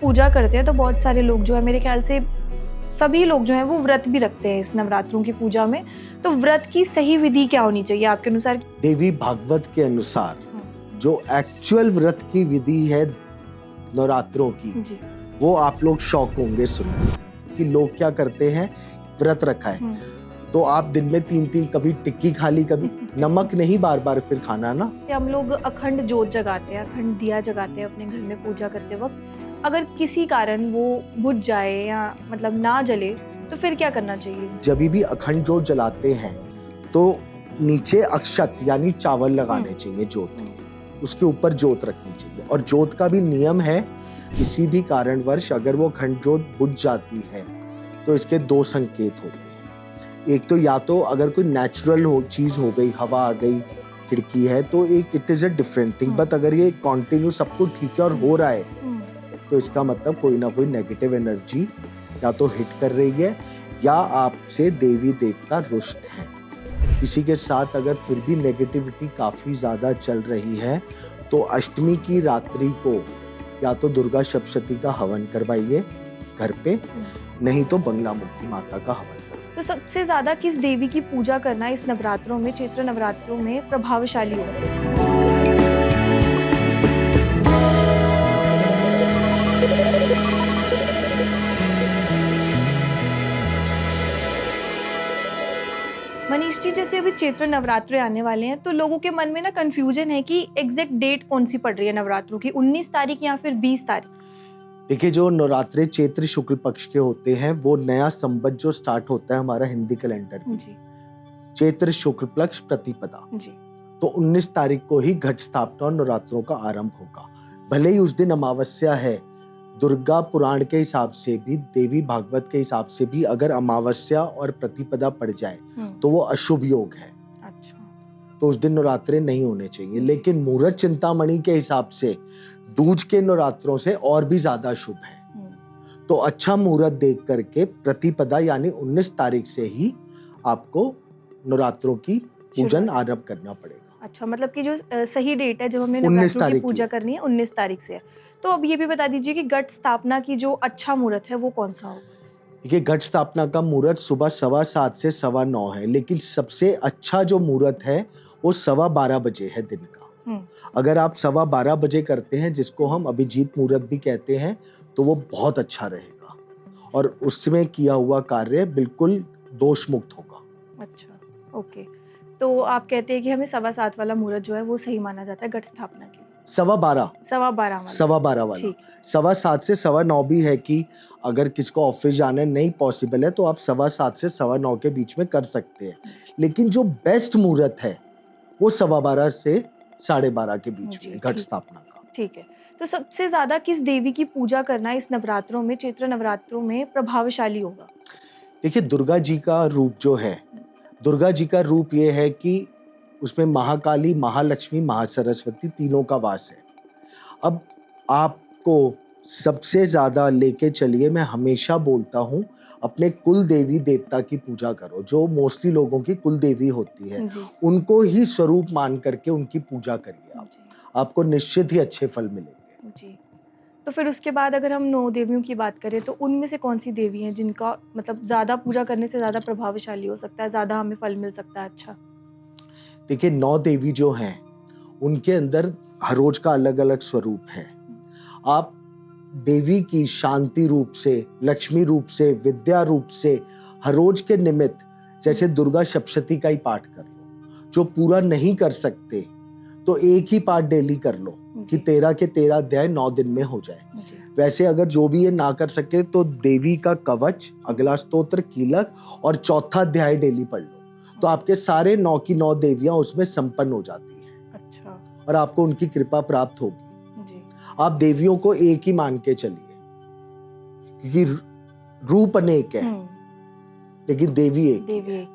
पूजा करते हैं तो बहुत सारे लोग जो है, मेरे ख्याल से सभी लोग जो हैं वो व्रत भी रखते हैं इस नवरात्रों की पूजा में। तो व्रत की सही विधि क्या होनी चाहिए आपके अनुसार? देवी भागवत के अनुसार जो एक्चुअल व्रत की विधि है नवरात्रों की जी। वो आप लोग शौक होंगे सुन कि लोग क्या करते हैं, व्रत रखा है तो आप दिन में 3-3 कभी टिक्की खा ली, कभी नमक नहीं बार बार फिर खाना ना। हम लोग अखंड जोत जगाते हैं, अखंड दिया जगाते हैं अपने घर में पूजा करते वक्त। अगर किसी कारण वो बुझ जाए या मतलब ना जले तो फिर क्या करना चाहिए? जब भी अखंड जोत जलाते हैं तो नीचे अक्षत यानी चावल लगाने चाहिए जोत के, उसके ऊपर जोत रखनी चाहिए। और जोत का भी नियम है, किसी भी कारणवश अगर वो अखंड जोत बुझ जाती है तो इसके 2 संकेत होते हैं। एक तो या तो अगर कोई नेचुरल हो चीज हो गई, हवा आ गई, खिड़की है, तो एक it is a different thing. But अगर ये कॉन्टिन्यू सब कुछ ठीक है और हो रहा है तो इसका मतलब कोई ना कोई नेगेटिव एनर्जी या तो हिट कर रही है या आपसे देवी देवता रुष्ट हैं। किसी के साथ अगर फिर भी नेगेटिविटी काफी ज्यादा चल रही है तो अष्टमी की रात्रि को या तो दुर्गा सप्तशती का हवन करवाइए घर पे, नहीं तो बंगलामुखी माता का हवन करवाइए। तो सबसे ज्यादा किस देवी की पूजा करना इस नवरात्रों में, चैत्र नवरात्रों में प्रभावशाली होगा? मनीष जी, जैसे अभी चैत्र नवरात्रे आने वाले हैं तो लोगों के मन में ना कंफ्यूजन है कि एग्जैक्ट डेट कौन सी पड़ रही है नवरात्रों की, 19 तारीख या फिर 20 तारीख? देखिए, जो नवरात्रे चैत्र शुक्ल पक्ष के होते हैं वो नया संवत जो स्टार्ट होता है हमारा हिंदी कैलेंडर में, चैत्र शुक्ल पक्ष प्रतिपदा जी। तो 19 तारीख को ही घट स्थापना और नवरात्रों का आरंभ होगा। भले ही उस दिन अमावस्या है, दुर्गा पुराण के हिसाब से भी, देवी भागवत के हिसाब से भी अगर अमावस्या और प्रतिपदा पड़ जाए तो वो अशुभ योग है। अच्छा। तो उस दिन नवरात्रे नहीं होने चाहिए। लेकिन मुहूर्त चिंतामणि के हिसाब से दूज के नवरात्रों से और भी ज्यादा शुभ है। तो अच्छा मुहूर्त देख करके प्रतिपदा यानी 19 तारीख से ही आपको नवरात्रों की पूजन आरंभ करना पड़ेगा। अच्छा, मतलब कि जो सही डेट है जब हमें नवरात्रों की पूजा करनी है 19 तारीख से है। तो अब ये भी बता दीजिए कि घट स्थापना की जो अच्छा मुहूर्त है वो कौन सा होगा? देखिए, घट स्थापना का मुहूर्त सुबह 7:15 से 9:15 है, लेकिन सबसे अच्छा जो मुहूर्त है वो 12:15 बजे है दिन का। अगर आप 12:15 बजे करते हैं, जिसको हम अभिजीत मुहूर्त भी कहते हैं, तो वो बहुत अच्छा रहेगा और उसमें किया हुआ कार्य बिल्कुल दोष मुक्त होगा। अच्छा, ओके। तो आप कहते हैं कि हमें 7:15 वाला मुहूर्त जो है वो सही माना जाता है घट स्थापना के लिए? 12:15 वाला। 7:15 से 9:15 भी है कि अगर किसको ऑफिस जाने नहीं पॉसिबल है तो आप 7:15 से 9:15 के बीच में कर सकते हैं। लेकिन जो बेस्ट मुहूर्त है वो 12:15 से 12:30 के बीच में घट स्थापना का। ठीक है। तो सबसे ज्यादा किस देवी की पूजा करना इस नवरात्रों में, चैत्र नवरात्रों में प्रभावशाली होगा? देखिए, दुर्गा जी का रूप जो है, दुर्गा जी का रूप ये है कि उसमें महाकाली, महालक्ष्मी, महासरस्वती तीनों का वास है। अब आपको सबसे ज्यादा लेके चलिए, मैं हमेशा बोलता हूँ अपने कुल देवी देवता की पूजा करो। जो मोस्टली लोगों की कुल देवी होती है उनको ही स्वरूप मान करके उनकी पूजा करिए आपको निश्चित ही अच्छे फल मिलेंगे जी। तो फिर उसके बाद अगर हम 9 देवियों की बात करें तो उनमें से कौन सी देवी हैं जिनका मतलब ज्यादा पूजा करने से ज्यादा प्रभावशाली हो सकता है, ज्यादा हमें फल मिल सकता है? अच्छा, देखिए, 9 देवी जो हैं उनके अंदर हर रोज का अलग अलग स्वरूप है। आप देवी की शांति रूप से, लक्ष्मी रूप से, विद्या रूप से हर रोज के निमित्त, जैसे दुर्गा सप्तशती का ही पाठ कर लो। जो पूरा नहीं कर सकते तो एक ही पाठ डेली कर लो कि 13 के 13 अध्याय 9 दिन में हो जाए। वैसे अगर जो भी ये ना कर सके तो देवी का कवच, अगला स्तोत्र, कीलक और चौथा अध्याय डेली पढ़ लो, तो आपके सारे 9 की 9 देवियां उसमें संपन्न हो जाती हैं। अच्छा। और आपको उनकी कृपा प्राप्त होगी जी। आप देवियों को एक ही मान के चलिए, क्योंकि रूप अनेक है लेकिन देवी एक ही है।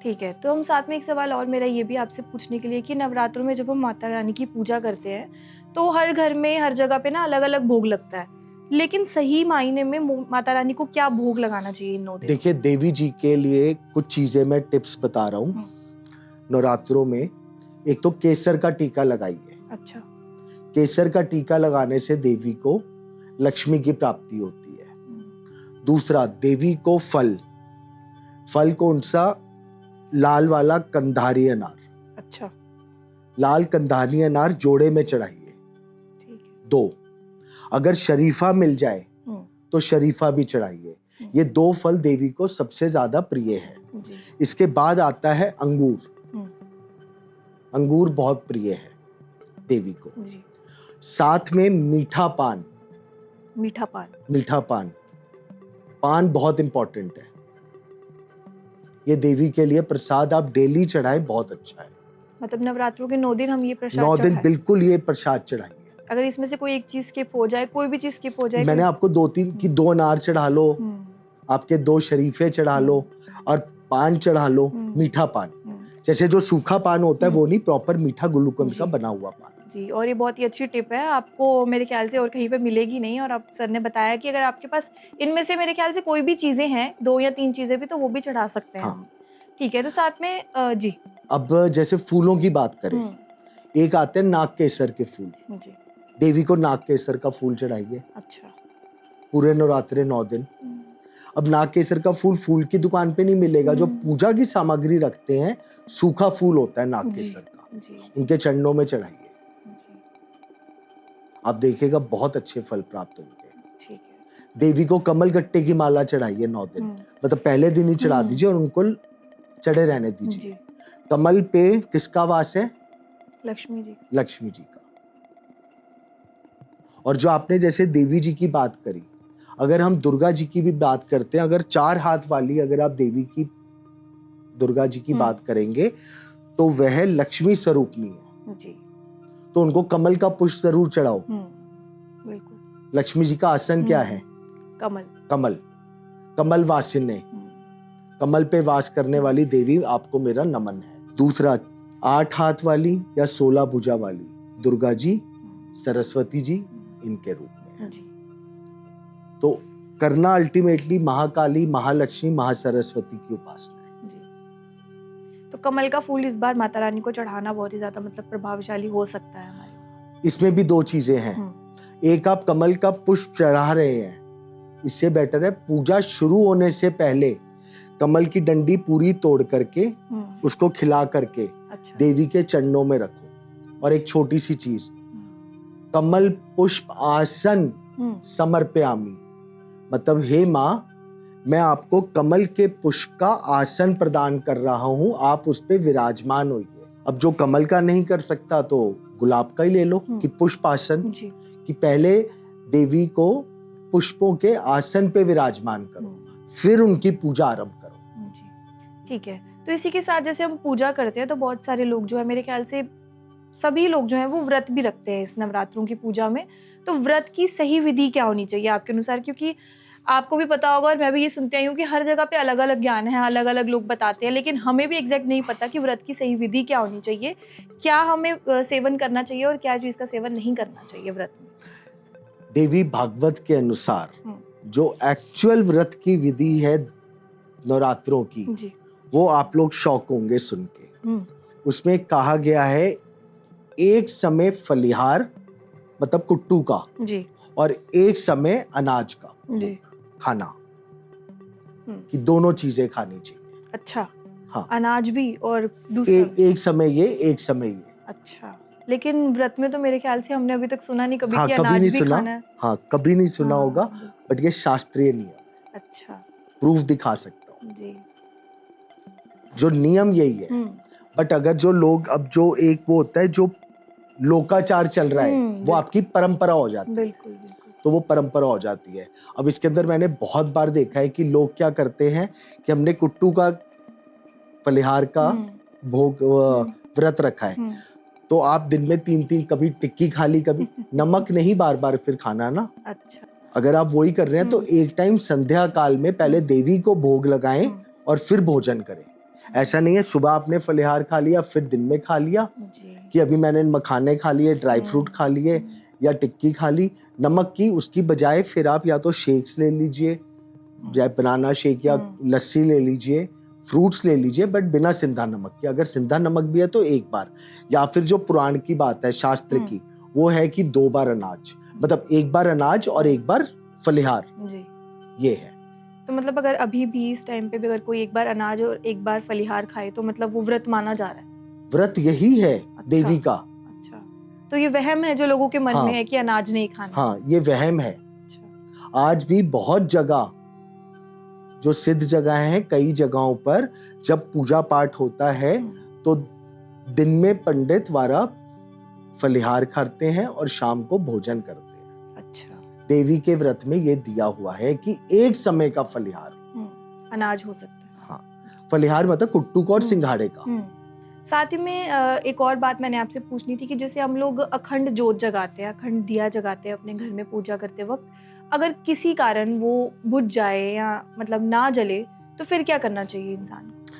ठीक है। तो हम साथ में एक सवाल और मेरा ये भी आपसे पूछने के लिए कि नवरात्रों में जब हम माता रानी की पूजा करते हैं तो हर घर में, हर जगह पे ना अलग अलग भोग लगता है, लेकिन सही मायने में माता रानी को क्या भोग लगाना चाहिए इन 9 दिन? देखिए, देवी जी के लिए कुछ चीजें मैं टिप्स बता रहा हूँ नवरात्रों में। एक तो केसर का टीका लगाइए। अच्छा। केसर का टीका लगाने से देवी को लक्ष्मी की प्राप्ति होती है। दूसरा, देवी को फल कौन सा? लाल वाला कंधारी अनार। अच्छा। लाल कंधारी अनार जोड़े में चढ़ाइए। ठीक है। 2, अगर शरीफा मिल जाए तो शरीफा भी चढ़ाइए। ये 2 फल देवी को सबसे ज्यादा प्रिय है। इसके बाद आता है अंगूर। अंगूर बहुत प्रिय है देवी को। साथ में मीठा पान। पान बहुत इंपॉर्टेंट है। ये देवी के लिए प्रसाद आप डेली चढ़ाएं, बहुत अच्छा है। मतलब नवरात्रों के 9 दिन हम ये प्रसाद 9 दिन बिल्कुल ये प्रसाद चढ़ाइए। अगर इसमें से कोई एक चीज स्किप हो जाए, कोई भी चीज स्किप हो जाए, मैंने आपको 2-3 की 2 अनार चढ़ा लो, आपके 2 शरीफे चढ़ा लो और पान चढ़ा लो, मीठा पान। जैसे जो सूखा पान होता है वो नहीं, प्रॉपर मीठा गुलूकंद का बना हुआ पान जी। और ये बहुत ही अच्छी टिप है, आपको मेरे ख्याल से और कहीं पे मिलेगी नहीं। और आप सर ने बताया कि अगर आपके पास इनमें से मेरे ख्याल से कोई भी चीजें हैं, 2 या 3 चीजें भी, तो वो भी चढ़ा सकते हैं। हाँ। ठीक है। तो साथ में जी, अब जैसे फूलों की बात करें, एक आते हैं नाग केसर के फूल जी। देवी को नाग केसर का फूल चढ़ाइए। अच्छा। पूरे नवरात्रे 9 दिन। अब नाग केसर का फूल की दुकान पे नहीं मिलेगा। जो पूजा की सामग्री रखते हैं, सूखा फूल होता है नाग केसर का, उनके चरणों में चढ़ाइए। आप देखिएगा बहुत अच्छे फल प्राप्त होंगे। ठीक है। देवी को कमल गट्टे की माला चढ़ाइए 9 दिन। मतलब पहले दिन ही चढ़ा दीजिए और उनको चढ़े रहने दीजिए। कमल पे किसका वास है? लक्ष्मी जी का। और जो आपने जैसे देवी जी की बात करी, अगर हम दुर्गा जी की भी बात करते हैं, अगर 4 हाथ वाली अगर आप देवी की दुर्गा जी की बात करेंगे तो वह लक्ष्मी स्वरूपनी है जी। तो उनको कमल का पुष्प जरूर चढ़ाओ। बिल्कुल। लक्ष्मी जी का आसन क्या है? कमल वासिनी। कमल पे वास करने वाली देवी आपको मेरा नमन है। दूसरा, 8 हाथ वाली या 16 भुजा वाली दुर्गा जी, सरस्वती जी इनके रूप में है। तो करना अल्टीमेटली महाकाली, महालक्ष्मी, महासरस्वती की उपासना है जी। तो कमल का फूल इस बार माता रानी को चढ़ाना बहुत ही ज्यादा मतलब प्रभावशाली हो सकता है हमारे। इसमें भी 2 चीजें हैं। एक, आप कमल का पुष्प चढ़ा रहे हैं, इससे बेटर है पूजा शुरू होने से पहले कमल की डंडी पूरी तोड़ करके उसको खिला करके अच्छा। देवी के चरणों में रखो। और एक छोटी सी चीज, कमल पुष्प आसन समर्पयामि, मतलब हे माँ, मैं आपको कमल के पुष्प का आसन प्रदान कर रहा हूँ, आप उस पे विराजमान होइए। अब जो कमल का नहीं कर सकता तो गुलाब का ही ले लो कि पुष्प आसन, कि पहले देवी को पुष्पों के आसन पे विराजमान करो, फिर उनकी पूजा आरंभ करो। ठीक है। तो इसी के साथ जैसे हम पूजा करते हैं तो बहुत सारे लोग जो है, मेरे ख्याल से सभी लोग जो हैं वो व्रत भी रखते हैं इस नवरात्रों की पूजा में। तो व्रत की सही विधि क्या होनी चाहिए आपके अनुसार? क्योंकि आपको भी पता होगा और मैं भी ये सुनती आई हूँ कि हर जगह पे अलग अलग ज्ञान है, अलग अलग लोग बताते हैं, लेकिन हमें भी एग्जैक्ट नहीं पता कि व्रत की सही विधि क्या होनी चाहिए, क्या हमें सेवन करना चाहिए और क्या चीज का सेवन नहीं करना चाहिए व्रत में। देवी भागवत के अनुसार जो एक्चुअल व्रत की विधि है नवरात्रों की जी। वो आप लोग शौक होंगे सुन के। उसमें कहा गया है एक समय फलिहार मतलब कुट्टू का जी। और एक समय अनाज का जी। खाना कि दोनों चीजें खानी चाहिए। अच्छा। हाँ, अनाज भी और दूसरा एक समय ये, एक समय ये। अच्छा, लेकिन व्रत में तो मेरे ख्याल से हमने अभी तक सुना नहीं कभी हाँ, कि कभी अनाज नहीं भी सुना, खाना है। हाँ कभी नहीं सुना हाँ, होगा, बट ये शास्त्रीय नियम है। अच्छा, प्रूफ दिखा सकता हूँ जी। जो नियम यही है। बट अगर जो लोग, अब जो एक वो होता है जो लोकाचार चल रहा है, वो आपकी परंपरा हो जाती है। बिल्कुल, बिल्कुल। तो वो परंपरा हो जाती है। अब इसके अंदर मैंने बहुत बार देखा है कि लोग क्या करते हैं कि हमने कुट्टू का फलिहार का भोग व्रत रखा है, तो आप दिन में 3-3 कभी टिक्की खा ली, कभी नमक नहीं बार बार फिर खाना ना। अच्छा। अगर आप वही कर रहे हैं तो एक टाइम संध्या काल में पहले देवी को भोग लगाएं और फिर भोजन करें। ऐसा नहीं है सुबह आपने फलिहार खा लिया फिर दिन में खा लिया कि अभी मैंने मखाने खा लिए, ड्राई फ्रूट खा लिए या टिक्की खा ली। नमक की उसकी बजाय फिर आप या तो शेक्स ले लीजिए, चाहे बनाना शेक या लस्सी ले लीजिए, फ्रूट्स ले लीजिए, बट बिना सिंधा नमक के। अगर सिंधा नमक भी है तो एक बार, या फिर जो पुराण की बात है शास्त्र की, वो है कि 2 बार अनाज, मतलब एक बार अनाज और एक बार फलिहार जी। ये है। तो मतलब अगर अभी भी इस टाइम पे भी अगर कोई एक बार अनाज और एक बार फलिहार खाए तो मतलब वो व्रत माना जा रहा है? व्रत यही है देवी का। अच्छा, तो ये वहम है जो लोगों के मन में है कि अनाज नहीं खाना। हाँ, ये वहम है। अच्छा। आज भी बहुत जगह जो सिद्ध जगह है, कई जगहों पर जब पूजा पाठ होता है तो दिन में पंडित वारा फलिहार खाते हैं और शाम को भोजन करते हैं। अच्छा। देवी के व्रत में ये दिया हुआ है कि एक समय का फलिहार अनाज हो सकता है। हाँ, फलिहार मतलब कुट्टू का और सिंघाड़े का। साथ ही में एक और बात मैंने आपसे पूछनी थी कि जैसे हम लोग अखंड जोत जगाते हैं, अखंड दिया जगाते हैं अपने घर में पूजा करते वक्त, अगर किसी कारण वो बुझ जाए या मतलब ना जले तो फिर क्या करना चाहिए इंसान को?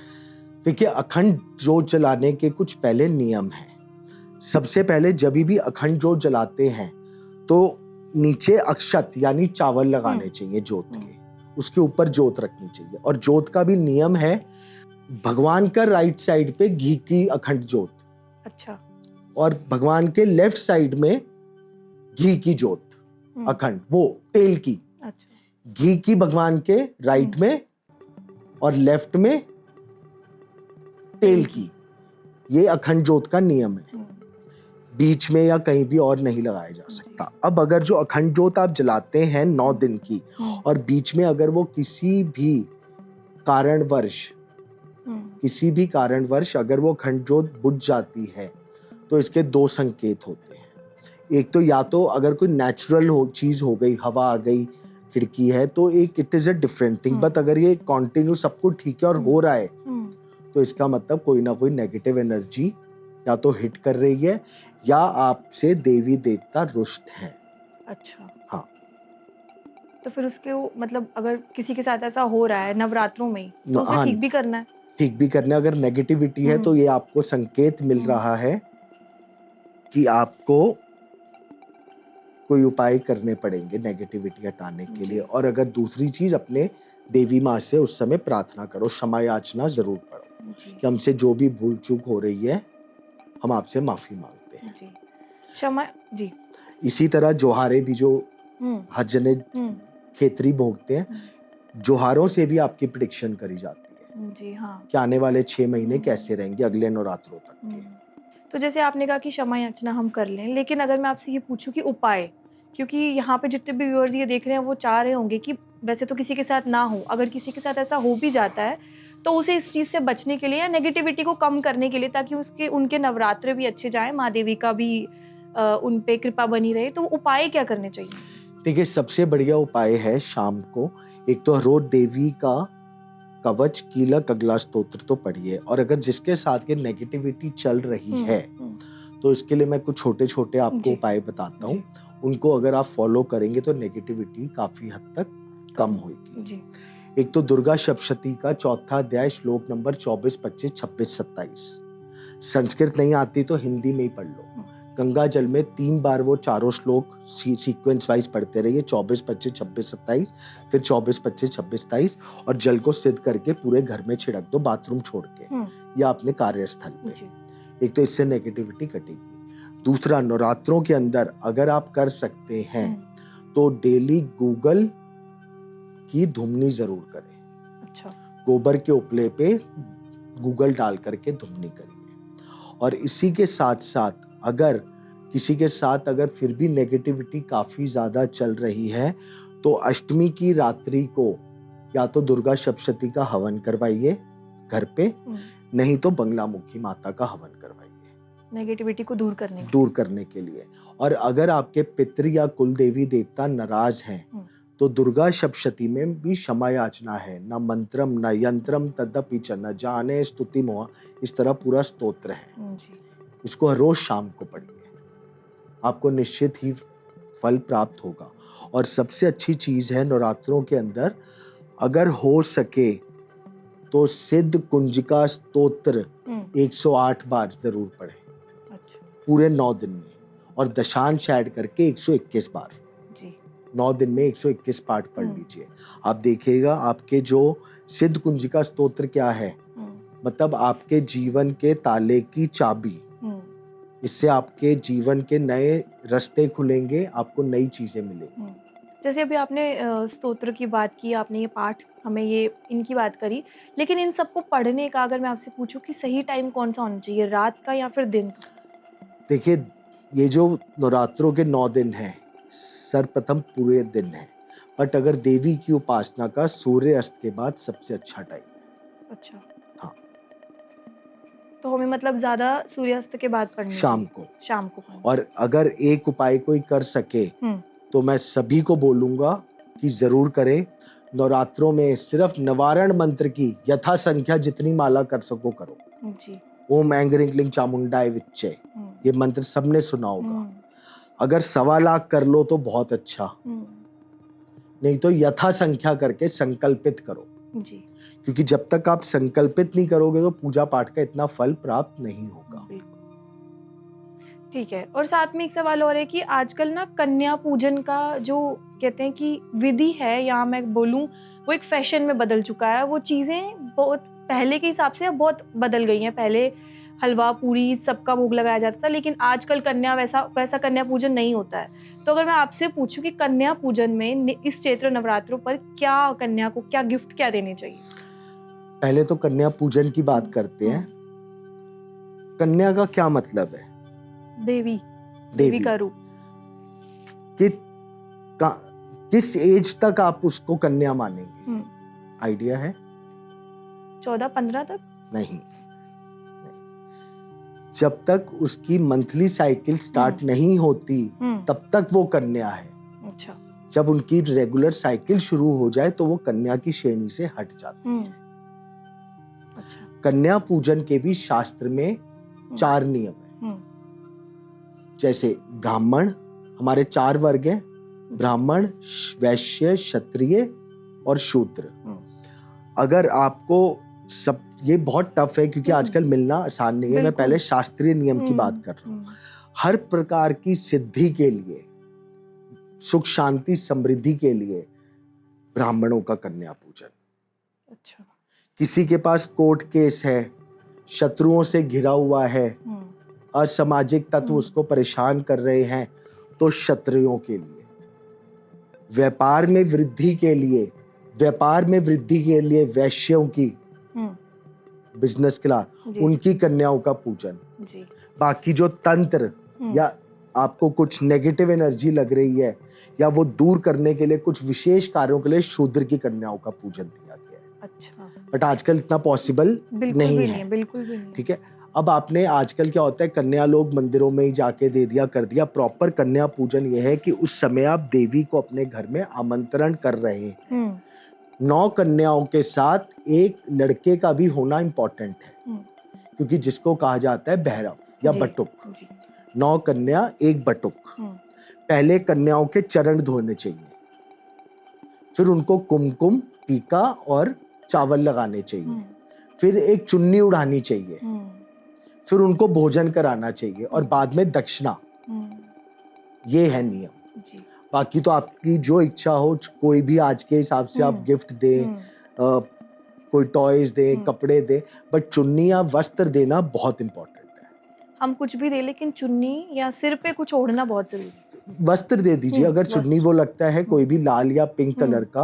देखिए, अखंड जोत जलाने के कुछ पहले नियम हैं। सबसे पहले जब भी अखंड जोत जलाते हैं तो नीचे अक्षत यानी चावल लगाने चाहिए जोत के, उसके ऊपर जोत रखनी चाहिए। और जोत का भी नियम है, भगवान का राइट साइड पे घी की अखंड जोत। अच्छा। और भगवान के लेफ्ट साइड में घी की जोत अखंड, वो तेल की। अच्छा। घी की भगवान के राइट में और लेफ्ट में तेल की, ये अखंड जोत का नियम है। बीच में या कहीं भी और नहीं लगाया जा सकता। अब अगर जो अखंड जोत आप जलाते हैं 9 दिन की और बीच में अगर वो किसी भी कारणवश अगर वो अखंड जोत बुझ जाती है तो इसके 2 संकेत होते हैं। एक तो या तो अगर कोई नेचुरल चीज हो गई, हवा आ गई, खिड़की है, तो एक it is a different thing. But अगर ये कॉन्टिन्यू सब कुछ ठीक है और हो रहा है तो इसका मतलब कोई ना कोई नेगेटिव एनर्जी या तो हिट कर रही है या आपसे देवी देवता रुष्ट हैं। अच्छा। हाँ। तो फिर उसके मतलब अगर किसी के साथ ऐसा हो रहा है नवरात्रों में तो उसे ठीक भी करना है? ठीक भी करना है। अगर नेगेटिविटी है तो ये आपको संकेत मिल रहा है कि आपको कोई उपाय करने पड़ेंगे नेगेटिविटी हटाने के लिए। और अगर दूसरी चीज, अपने देवी माँ से उस समय प्रार्थना करो, क्षमा याचना जरूर पढ़ो कि हमसे जो भी भूल चूक हो रही है हम आपसे माफी मांगते हैं। जी। क्षमा। जी। इसी तरह जोहारे भी जो हर जने खेतरी भोगते हैं, जोहारों से भी आपकी प्रेडिक्शन करी जाती है। जी हाँ। कि आने वाले 6 महीने कैसे रहेंगे अगले नवरात्रों तक के। तो जैसे आपने कहा कि क्षमा याचना हम कर लें, लेकिन अगर मैं आपसे ये पूछूं कि उपाय, क्योंकि यहाँ पे जितने भी व्यूअर्स ये देख रहे हैं वो चाह रहे होंगे कि वैसे तो किसी के साथ ना हो, अगर किसी के साथ ऐसा हो भी जाता है तो उसे इस चीज़ से बचने के लिए या नेगेटिविटी को कम करने के लिए, ताकि उनके नवरात्र भी अच्छे जाए, माँ देवी का भी उन पे कृपा बनी रहे, तो उपाय क्या करने चाहिए? देखिए, सबसे बढ़िया उपाय है शाम को एक तो रोज देवी का कवच कीलक अगला स्तोत्र तो पढ़िए। और अगर जिसके साथ ये नेगेटिविटी चल रही है तो इसके लिए मैं कुछ छोटे छोटे आपको उपाय बताता हूँ। उनको अगर आप फॉलो करेंगे तो नेगेटिविटी काफी हद तक कम होगी। एक तो दुर्गा सप्तशती का 4था अध्याय श्लोक नंबर 24, 25, 26, 27। संस्कृत नहीं आती तो हिंदी में ही पढ़ लो। गंगा जल में 3 बार वो चारों श्लोक सीक्वेंस वाइज पढ़ते रहिए, 24, 25, 26, 27, फिर 24, 25, 26, 27, और जल को सिद्ध करके पूरे घर में छिड़क दो, बाथरूम छोड़ के या अपने कार्यस्थल पे। एक तो इससे नेगेटिविटी कटेगी। दूसरा, नवरात्रों के अंदर अगर आप कर सकते हैं तो डेली गूगल की धुमनी जरूर करें। अच्छा। गोबर के उपले पे गूगल डाल करके धुमनी करिए। और इसी के साथ साथ अगर किसी के साथ अगर फिर भी नेगेटिविटी काफी ज्यादा चल रही है तो अष्टमी की रात्रि को या तो दुर्गा सप्तशती का हवन करवाइए घर पे, नहीं तो बंगलामुखी माता का हवन करवाइए नेगेटिविटी को दूर करने के लिए। और अगर आपके पितृ या कुल देवी देवता नाराज हैं तो दुर्गा सप्तशती में भी क्षमा याचना है। न मंत्रम न यंत्रम तदपि च न जाने स्तुति मोह, इस तरह पूरा स्तोत्र है। इसको हर रोज शाम को पढ़िए, आपको निश्चित ही फल प्राप्त होगा। और सबसे अच्छी चीज है नवरात्रों के अंदर अगर हो सके तो सिद्ध कुंजिका स्तोत्र 108 बार जरूर पढ़ें। अच्छा। पूरे 9 दिन में, और दशांश ऐड करके 121 बार। जी। 9 दिन में 121 पाठ पढ़ लीजिए। आप देखिएगा आपके जो सिद्ध कुंजिका स्तोत्र क्या है, मतलब आपके जीवन के ताले की चाबी इससे आपके जीवन के नए रास्ते खुलेंगे, आपको नई चीजें मिलेंगी। जैसे अभी आपने स्तोत्र की बात की, आपने ये पाठ हमें ये इनकी बात करी, लेकिन इन सबको पढ़ने का अगर मैं आपसे पूछूं कि सही टाइम कौन सा होना चाहिए, रात का या फिर दिन का? देखिए, ये जो नवरात्रों के 9 दिन हैं, सर्वप्रथम पूरे दिन है, बट अगर देवी की उपासना का सूर्य अस्त के बाद सबसे अच्छा टाइम है। अच्छा, हाँ, तो हमें मतलब ज्यादा सूर्यास्त के बाद पढ़नी शाम चाहिए? को। शाम को पढ़नी। और अगर एक उपाय कोई कर सके तो मैं सभी को बोलूंगा कि जरूर करें। नवरात्रों में सिर्फ निवारण मंत्र की यथा संख्या जितनी माला कर सको करो। जी। ओम ऐंग्रिंग क्लिंग चामुंडाय विच्चे, ये मंत्र सबने सुना होगा। अगर 1.25 लाख कर लो तो बहुत अच्छा, नहीं तो यथा संख्या करके संकल्पित करो जी। क्योंकि जब तक आप संकल्पित नहीं करोगे तो पूजा पाठ का इतना फल प्राप्त नहीं होगा। ठीक है। और साथ में एक सवाल और है कि आजकल ना कन्या पूजन का जो कहते हैं कि विधि है, या मैं बोलूं वो एक फैशन में बदल चुका है। वो चीजें बहुत पहले के हिसाब से अब बहुत बदल गई हैं। पहले हलवा पूरी सबका भोग लगाया जाता था, लेकिन आजकल कन्या वैसा कन्या पूजन नहीं होता है। तो अगर मैं आपसे पूछूं कि कन्या पूजन में इस चैत्र नवरात्रों पर क्या कन्या को क्या गिफ्ट क्या देने चाहिए? पहले तो कन्या पूजन की बात करते हैं। कन्या का क्या मतलब है? देवी का रूप। किस एज तक आप उसको कन्या मानेंगे? आइडिया है? 14-15 तक? नहीं, जब तक उसकी मंथली साइकिल स्टार्ट नहीं होती तब तक वो कन्या है। अच्छा। जब उनकी रेगुलर साइकिल शुरू हो जाए तो वो कन्या की श्रेणी से हट जाती है। अच्छा। कन्या पूजन के भी शास्त्र में 4 नियम है। जैसे ब्राह्मण, हमारे 4 वर्ग हैं, ब्राह्मण, वैश्य, क्षत्रिय और शूद्र। अगर आपको सब, ये बहुत टफ है क्योंकि आजकल मिलना आसान नहीं है। मैं पहले शास्त्रीय नियम की बात कर रहा हूँ। हर प्रकार की सिद्धि के लिए, सुख शांति समृद्धि के लिए ब्राह्मणों का कन्या पूजन। अच्छा। किसी के पास कोर्ट केस है, शत्रुओं से घिरा हुआ है, असामाजिक तत्व उसको परेशान कर रहे हैं, तो क्षत्रियों के लिए। व्यापार में वृद्धि के लिए वैश्यों की, बिजनेस क्लास, उनकी कन्याओं का पूजन। बाकी जो तंत्र या आपको कुछ नेगेटिव एनर्जी लग रही है या वो दूर करने के लिए कुछ विशेष कार्यों के लिए शूद्र की कन्याओं का पूजन किया गया है। अच्छा। बट आजकल इतना पॉसिबल नहीं है। बिल्कुल भी नहीं। ठीक है। अब आपने आजकल क्या होता है, कन्या लोग मंदिरों में ही जाके दे दिया कर दिया। प्रॉपर कन्या पूजन ये है कि उस समय आप देवी को अपने घर में आमंत्रण कर रहे हैं। 9 कन्याओं के साथ एक लड़के का भी होना इंपॉर्टेंट है क्योंकि जिसको कहा जाता है भैरव या बटुक। 9 कन्या एक बटुक। पहले कन्याओं के चरण धोने चाहिए, फिर उनको कुमकुम, टीका और चावल लगाने चाहिए, फिर एक चुन्नी उड़ानी चाहिए, फिर उनको भोजन कराना चाहिए और बाद में दक्षिणा। ये है नियम। बाकी तो आपकी जो इच्छा हो, कोई भी आज के हिसाब से आप गिफ्ट दें, कोई टॉयज दें, कपड़े दें, बट चुन्नी या वस्त्र देना बहुत इंपॉर्टेंट है। हम कुछ भी दे, लेकिन चुन्नी या सिर पे कुछ ओढ़ना बहुत जरूरी है। वस्त्र दे दीजिए। अगर चुन्नी वो लगता है कोई भी लाल या पिंक कलर का,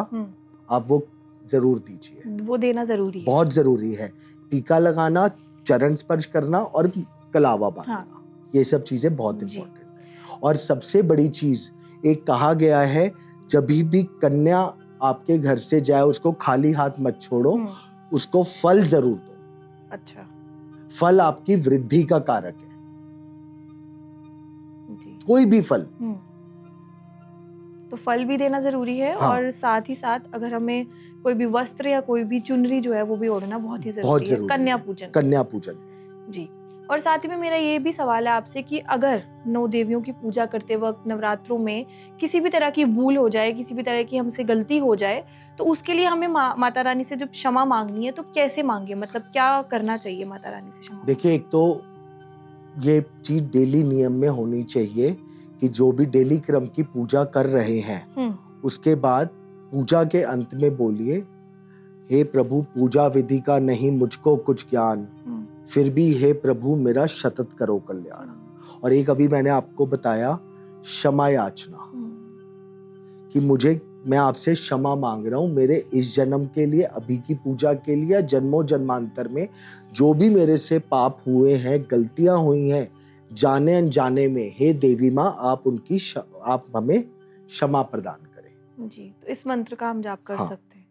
आप वो जरूर दीजिए। वो देना जरूरी है, बहुत जरूरी है। टीका लगाना, चरण स्पर्श करना और कलावा बांधना, ये सब चीजें बहुत इंपॉर्टेंट है। और सबसे बड़ी चीज, एक कहा गया है, जब भी कन्या आपके घर से जाए उसको खाली हाथ मत छोड़ो, उसको फल जरूर दो। अच्छा। फल आपकी वृद्धि का कारक है। कोई भी फल। तो फल भी देना जरूरी है। और साथ ही साथ अगर हमें कोई भी वस्त्र या कोई भी चुनरी जो है वो भी ओढ़ना बहुत ही जरूरी है कन्या पूजन। जी। और साथ ही में मेरा ये भी सवाल है आपसे कि अगर 9 देवियों की पूजा करते वक्त नवरात्रों में किसी भी तरह की भूल हो जाए, किसी भी तरह की हमसे गलती हो जाए, तो उसके लिए हमें माता रानी से जब क्षमा मांगनी है तो कैसे मांगे, मतलब क्या करना चाहिए माता रानी से क्षमा? देखिए, एक तो ये चीज डेली नियम में होनी चाहिए कि जो भी डेली क्रम की पूजा कर रहे हैं उसके बाद पूजा के अंत में बोलिए, हे प्रभु, पूजा विधि का नहीं मुझको कुछ ज्ञान, फिर भी हे प्रभु मेरा सतत करो कल्याण। और एक अभी मैंने आपको बताया क्षमा याचना, कि मैं आपसे क्षमा मांग रहा हूं मेरे इस जन्म के लिए, अभी की पूजा के लिए, जन्मों जन्मांतर में जो भी मेरे से पाप हुए हैं, गलतियां हुई हैं जाने अनजाने में, हे देवी माँ आप हमें क्षमा प्रदान करें। जी, तो इस मंत्र का हम जाप कर सकते हैं।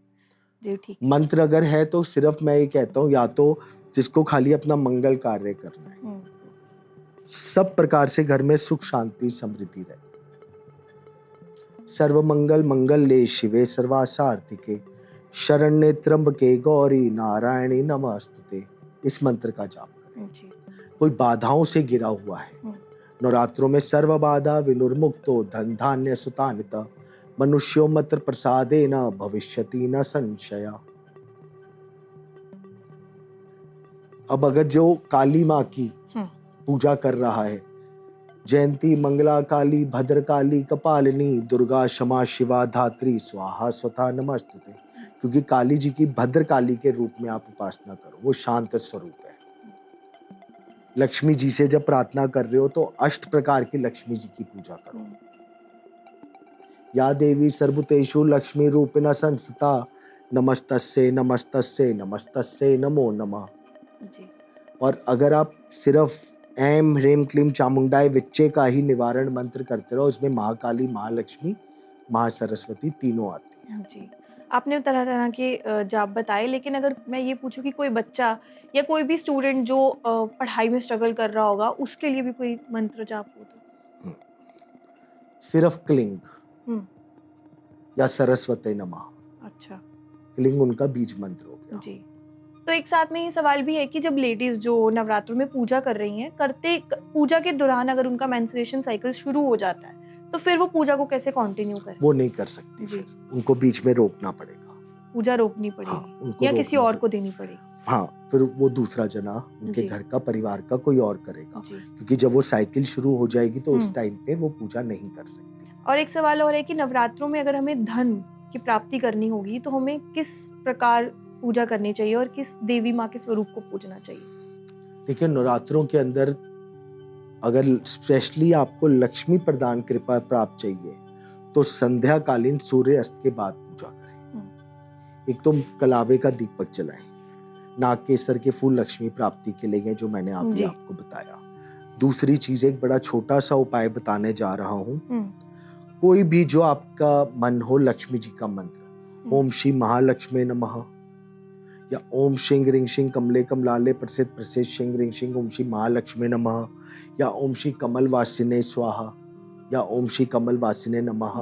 जी ठीक। मंत्र अगर है तो सिर्फ मैं ये कहता हूँ, या तो जिसको खाली अपना मंगल कार्य करना है, सब प्रकार से घर में सुख शांति समृद्धि रहे। सर्वमंगल मंगल्ये शिवे सर्वासार्थिके शरण्ये त्र्यंबके गौरी नारायणी नमस्तुते। इस मंत्र का जाप करें। कोई बाधाओं से गिरा हुआ है, नवरात्रों में सर्व बाधा विनुर्मुक्तो धन धान्य सुतानिता मनुष्यो मत्र प्रसादे न भविष्यति न संशया। अब अगर जो काली माँ की पूजा कर रहा है, जयंती मंगला काली भद्र काली कपालिनी दुर्गा क्षमा शिवा धात्री स्वाहा स्वथा नमस्तुते, क्योंकि काली जी की भद्र काली के रूप में आप उपासना करो, वो शांत स्वरूप है। लक्ष्मी जी से जब प्रार्थना कर रहे हो तो 8 प्रकार की लक्ष्मी जी की पूजा करो। या देवी सर्वभूतेषु लक्ष्मी रूपिणा संस्थिता नमस्तस्यै नमस्तस्यै नमस्तस्यै नमो नमः। और अगर आप सिर्फ ऐम ह्रीम क्लीम चामुंडाय विच्चे का ही निवारण मंत्र करते रहो, इसमें महाकाली, महालक्ष्मी, महासरस्वती तीनों आती हैं। जी, आपने तरह तरह के जाप बताए, लेकिन अगर मैं ये पूछूं कि कोई बच्चा या कोई भी स्टूडेंट जो पढ़ाई में स्ट्रगल कर रहा होगा, उसके लिए भी कोई मंत्र जाप हो तो? सिर्फ क्लिंग या सरस्वती नमः। अच्छा, क्लिंग उनका बीज मंत्र हो गया। जी। तो एक साथ में ये सवाल भी है कि जब लेडीज जो नवरात्रों में पूजा कर रही हैं, पूजा के दौरान अगर उनका मेंस्ट्रुएशन साइकिल शुरू हो जाता है, तो फिर वो पूजा को कैसे कंटिन्यू करें? वो नहीं कर सकती, फिर उनको बीच में रोकना पड़ेगा, पूजा रोकनी पड़ेगी। हाँ, या किसी और को देनी पड़ेगी। हाँ, फिर वो दूसरा जना उनके घर का, परिवार का कोई और करेगा, क्योंकि जब वो साइकिल शुरू हो जाएगी तो उस टाइम पे वो पूजा नहीं कर सकती। और एक सवाल और है कि नवरात्रों में अगर हमें धन की प्राप्ति करनी होगी तो हमें किस प्रकार पूजा करनी चाहिए और किस देवी माँ के स्वरूप को पूजना चाहिए? देखिए, नवरात्रों के अंदर अगर स्पेशली आपको लक्ष्मी प्रदान कृपा प्राप्त चाहिए तो संध्या कालीन सूर्य अस्त के बाद पूजा करें। एक तो कलावे का दीपक जलाएं, नाग केसर के फूल लक्ष्मी प्राप्ति के लिए, जो मैंने आपको बताया। दूसरी चीज, एक बड़ा छोटा सा उपाय बताने जा रहा हूँ। कोई भी जो आपका मन हो, लक्ष्मी जी का मंत्र, ओम श्री महालक्ष्मी नमः, या ओम शिंग रिंग शिंग कमले कमलाले प्रसिद्ध प्रसिद्ध शिंग रिंग शिंग ओम श्री महालक्ष्मी नमः, या ओम श्री कमल वासिने स्वाहा, या ओम श्री कमल वासिने नमः।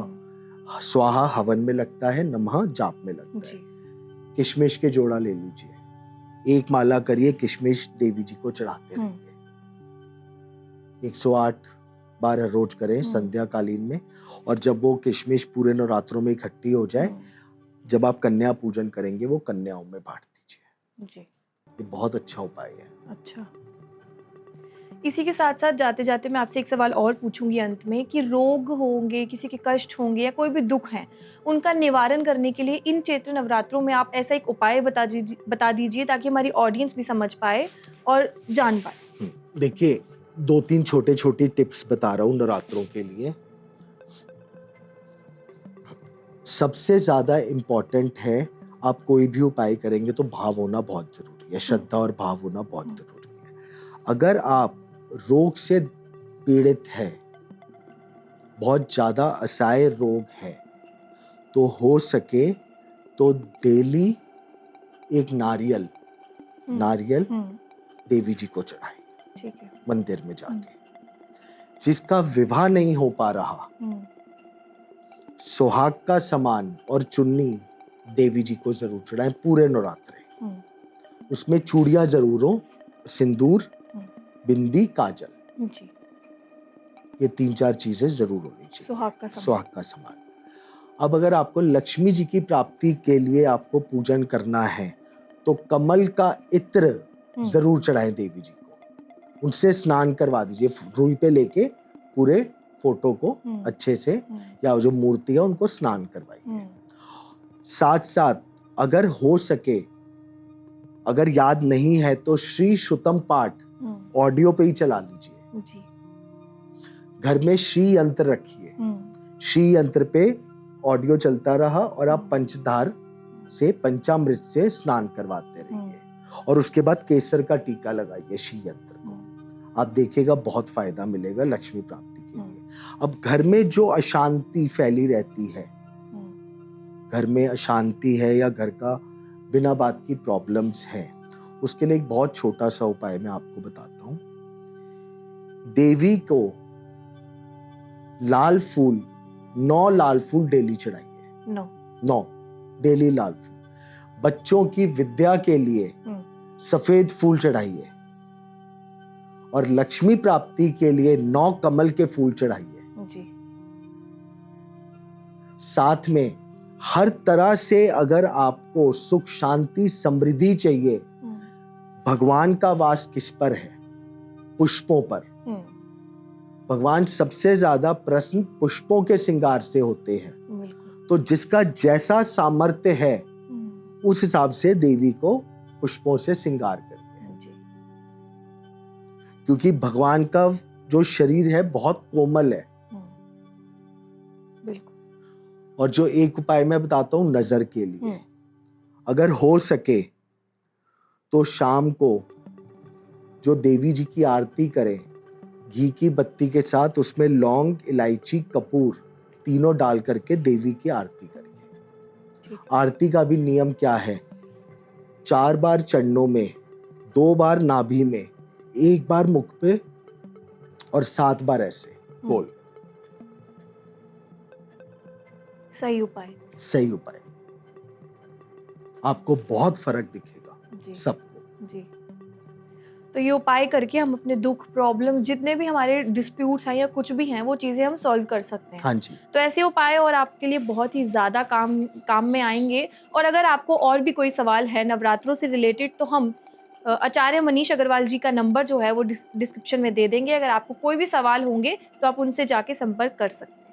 स्वाहा हवन में लगता है, नमः जाप में लगता है। किशमिश के जोड़ा ले लीजिए, एक माला करिए, किशमिश देवी जी को चढ़ाते रहिए। 108 बार रोज करें संध्या कालीन में। और जब वो किशमिश पूरे नवरात्रों में इकट्ठी हो जाए, जब आप कन्या पूजन करेंगे, वो कन्याओं में बांट दीजिए। जी, ये बहुत अच्छा उपाय है। अच्छा, इसी के साथ साथ जाते जाते मैं आपसे एक सवाल और पूछूंगी अंत में कि रोग होंगे, किसी के कष्ट होंगे या कोई भी दुख है, उनका निवारण करने के लिए इन चैत्र नवरात्रों में आप ऐसा एक उपाय बता दीजिए ताकि हमारी ऑडियंस भी समझ पाए और जान पाए। देखिए, 2-3 छोटे टिप्स बता रहा हूँ नवरात्रों के लिए। सबसे ज्यादा इम्पोर्टेंट है, आप कोई भी उपाय करेंगे तो भाव होना बहुत जरूरी है, श्रद्धा और भाव होना बहुत जरूरी है। अगर आप रोग से पीड़ित है, बहुत ज्यादा असहाय रोग है, तो हो सके तो डेली एक नारियल देवी जी को चढ़ाएं, ठीक है, मंदिर में जाके। जिसका विवाह नहीं हो पा रहा, सुहाग का सामान और चुन्नी देवी जी को जरूर चढ़ाएं पूरे नवरात्रे। उसमें चूड़ियां जरूर हो, सिंदूर, बिंदी, काजल, जी, ये 3-4 चीजें जरूर होनी चाहिए। सुहाग का सामान। अब अगर आपको लक्ष्मी जी की प्राप्ति के लिए आपको पूजन करना है तो कमल का इत्र जरूर चढ़ाएं देवी जी को, उनसे स्नान करवा दीजिए, रूई पे लेके पूरे फोटो को अच्छे से, या जो मूर्ति है उनको स्नान करवाइए। साथ साथ अगर हो सके, अगर याद नहीं है तो श्री शुतम पाठ ऑडियो पे ही चला लीजिए, घर में श्री यंत्र रखिए, श्री यंत्र पे ऑडियो चलता रहा और आप पंचधार से, पंचामृत से स्नान करवाते रहिए और उसके बाद केसर का टीका लगाइए श्री यंत्र को। आप देखिएगा बहुत फायदा मिलेगा लक्ष्मी प्राप्ति के लिए। अब घर में जो अशांति फैली रहती है, घर में अशांति है या घर का बिना बात की प्रॉब्लम्स हैं, उसके लिए एक बहुत छोटा सा उपाय मैं आपको बताता हूं। देवी को लाल फूल, 9 लाल फूल डेली चढ़ाइए। 9 डेली लाल फूल। बच्चों की विद्या के लिए सफेद फूल चढ़ाइए और लक्ष्मी प्राप्ति के लिए 9 कमल के फूल चढ़ाइए जी। साथ में हर तरह से अगर आपको सुख शांति समृद्धि चाहिए, भगवान का वास किस पर है? पुष्पों पर। भगवान सबसे ज्यादा प्रसन्न पुष्पों के श्रृंगार से होते हैं। तो जिसका जैसा सामर्थ्य है उस हिसाब से देवी को पुष्पों से श्रृंगार करिए, क्योंकि भगवान का जो शरीर है बहुत कोमल है। और जो एक उपाय मैं बताता हूं नजर के लिए, अगर हो सके तो शाम को जो देवी जी की आरती करें, घी की बत्ती के साथ उसमें लौंग, इलायची, कपूर तीनों डाल करके देवी की आरती करिए। आरती का भी नियम क्या है? 4 बार चरणों में, 2 बार नाभि में, 1 बार मुख पे और 7 बार ऐसे गोल। सही उपाय, सही उपाय। आपको बहुत फर्क दिखेगा सबको जी। तो ये उपाय करके हम अपने दुख, प्रॉब्लम, जितने भी हमारे डिस्प्यूट्स हैं या कुछ भी हैं, वो चीज़ें हम सॉल्व कर सकते हैं। हाँ जी। तो ऐसे उपाय और आपके लिए बहुत ही ज़्यादा काम में आएंगे। और अगर आपको और भी कोई सवाल है नवरात्रों से रिलेटेड, तो हम आचार्य मनीष अग्रवाल जी का नंबर जो है वो डिस्क्रिप्शन में दे देंगे। अगर आपको कोई भी सवाल होंगे तो आप उनसे जाके संपर्क कर सकते हैं।